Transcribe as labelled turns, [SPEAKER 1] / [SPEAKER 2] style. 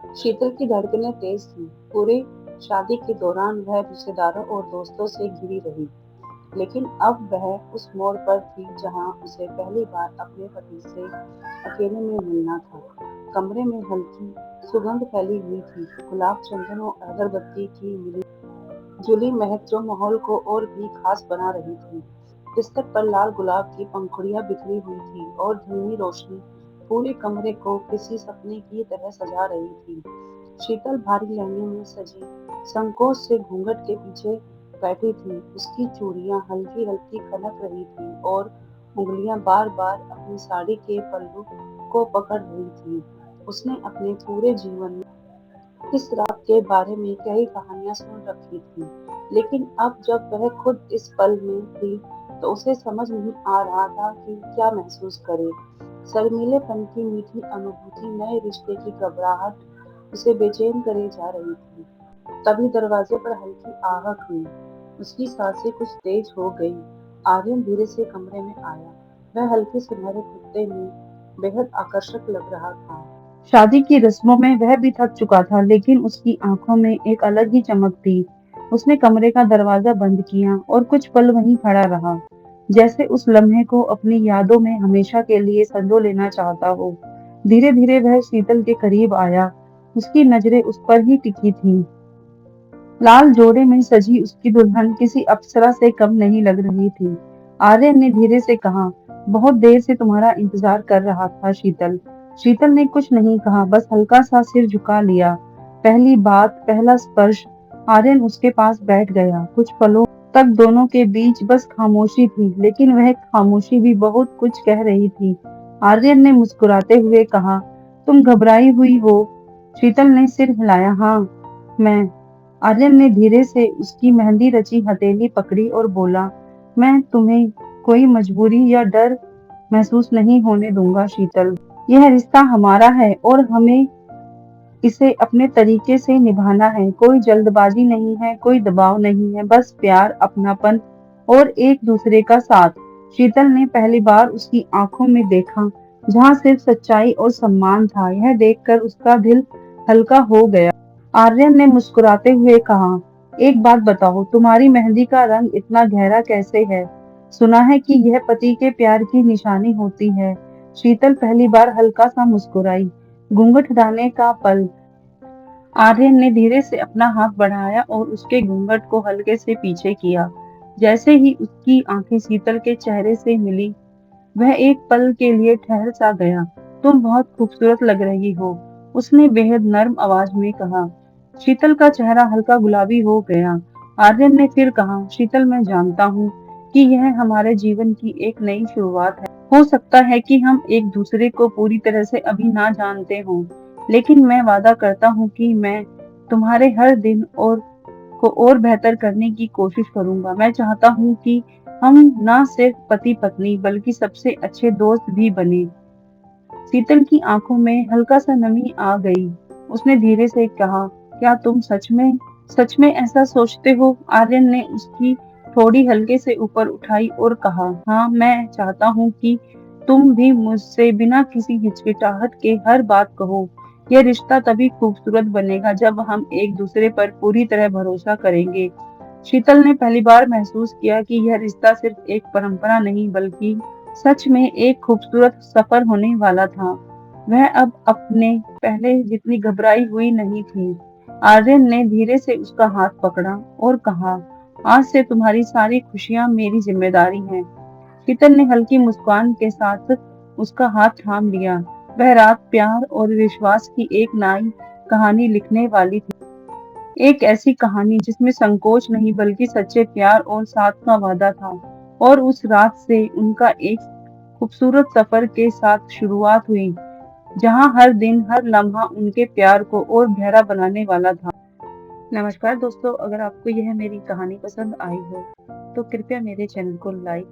[SPEAKER 1] शीतल की धड़कनें तेज थीं। पूरे शादी के दौरान वह रिश्तेदारों और दोस्तों से घिरी रही, लेकिन अब वह उस मोड़ पर थी जहां उसे पहली बार अपने पति से अकेले में मिलना था। कमरे में हल्की सुगंध फैली हुई थी, गुलाब, चंदन और अगरबत्ती की मिली जुली महक जो माहौल को और भी खास बना रही थी। बिस्तर पर लाल गुलाब की पंखुड़ियां बिखरी हुई थी और धीमी रोशनी पूरे कमरे को किसी सपने की तरह सजा रही थी। शीतल भारी लहंगे में सजी संकोच से घूंघट के पीछे बैठी थी। उसकी चूड़ियां हल्की हल्की खनक रही थी और उंगलियां बार बार अपनी साड़ी के पल्लू को पकड़ रही थी। उसने अपने पूरे जीवन में इस रात के बारे में कई कहानियां सुन रखी थी, लेकिन अब जब वह खुद इस पल में थी तो उसे समझ नहीं आ रहा था कि क्या महसूस करे। शर्मीलेपन की मीठी अनुभूति, नए रिश्ते की घबराहट उसे बेचैन करे जा रही थी। तभी दरवाजे पर हल्की आहट हुई। उसकी सांसें कुछ तेज हो गई। आर्यन धीरे से कमरे में आया। वह हल्के सुनहरे कुर्ते में बेहद आकर्षक लग रहा था। शादी की रस्मों में वह भी थक चुका था, लेकिन उसकी आंखों में एक अलग ही चमक थी। उसने कमरे का दरवाजा बंद किया और कुछ पल वहीं खड़ा रहा, जैसे उस लम्हे को अपनी यादों में हमेशा के लिए संजो लेना चाहता हो। धीरे धीरे वह शीतल के करीब आया। उसकी नजरें उस पर ही टिकी थीं। लाल जोड़े में सजी उसकी दुल्हन किसी अप्सरा से कम नहीं लग रही थी। आर्यन ने धीरे से कहा, बहुत देर से तुम्हारा इंतजार कर रहा था शीतल। शीतल ने कुछ नहीं कहा, बस हल्का सा सिर झुका लिया। पहली बात, पहला स्पर्श। आर्यन उसके पास बैठ गया। कुछ पलों तक दोनों के बीच बस खामोशी थी, लेकिन वह खामोशी भी बहुत कुछ कह रही थी। आर्यन ने मुस्कुराते हुए कहा, तुम घबराई हुई हो? शीतल ने सिर हिलाया। हाँ, मैं। आर्यन ने धीरे से उसकी मेहंदी रची हथेली पकड़ी और बोला, मैं तुम्हें कोई मजबूरी या डर महसूस नहीं होने दूंगा शीतल। यह रिश्ता हमारा है और हमें इसे अपने तरीके से निभाना है। कोई जल्दबाजी नहीं है, कोई दबाव नहीं है, बस प्यार, अपनापन और एक दूसरे का साथ। शीतल ने पहली बार उसकी आंखों में देखा, जहाँ सिर्फ सच्चाई और सम्मान था। यह देखकर उसका दिल हल्का हो गया। आर्यन ने मुस्कुराते हुए कहा, एक बात बताओ, तुम्हारी मेहंदी का रंग इतना गहरा कैसे है? सुना है कि यह पति के प्यार की निशानी होती है। शीतल पहली बार हल्का सा मुस्कुराई। घूंघट हटाने का पल। आर्यन ने धीरे से अपना हाथ बढ़ाया और उसके घूंघट को हल्के से पीछे किया। जैसे ही उसकी आंखें शीतल के चेहरे से मिली, वह एक पल के लिए ठहर सा गया। तुम बहुत खूबसूरत लग रही हो, उसने बेहद नर्म आवाज में कहा। शीतल का चेहरा हल्का गुलाबी हो गया। आर्यन ने फिर कहा, शीतल, मैं जानता हूँ कि यह हमारे जीवन की एक नई शुरुआत है। हो सकता है कि हम एक दूसरे को पूरी तरह से अभी ना जानते हों, लेकिन मैं वादा करता हूँ कि मैं तुम्हारे हर दिन को और बेहतर करने की कोशिश करूंगा। मैं चाहता हूँ कि हम ना सिर्फ पति पत्नी बल्कि सबसे अच्छे दोस्त भी बने। शीतल की आंखों में हल्का सा नमी आ गई। उसने धीरे से कहा, क्या तुम सच में ऐसा सोचते हो? आर्यन ने उसकी थोड़ी हल्के से ऊपर उठाई और कहा, हाँ, मैं चाहता हूँ कि तुम भी मुझसे बिना किसी हिचकिचाहट के हर बात कहो। यह रिश्ता तभी खूबसूरत बनेगा जब हम एक दूसरे पर पूरी तरह भरोसा करेंगे। शीतल ने पहली बार महसूस किया कि यह रिश्ता सिर्फ एक परंपरा नहीं बल्कि सच में एक खूबसूरत सफर होने वाला था। वह अब अपने पहले जितनी घबराई हुई नहीं थी। आर्यन ने धीरे से उसका हाथ पकड़ा और कहा, आज से तुम्हारी सारी खुशियां मेरी जिम्मेदारी हैं। शीतल ने हल्की मुस्कान के साथ उसका हाथ थाम लिया। वह रात प्यार और विश्वास की एक नई कहानी लिखने वाली थी। एक ऐसी कहानी जिसमें संकोच नहीं बल्कि सच्चे प्यार और साथ का वादा था। और उस रात से उनका एक खूबसूरत सफर के साथ शुरुआत हुई, जहां हर दिन, हर लम्हा उनके प्यार को और गहरा बनाने वाला था। नमस्कार दोस्तों, अगर आपको यह मेरी कहानी पसंद आई हो तो कृपया मेरे चैनल को लाइक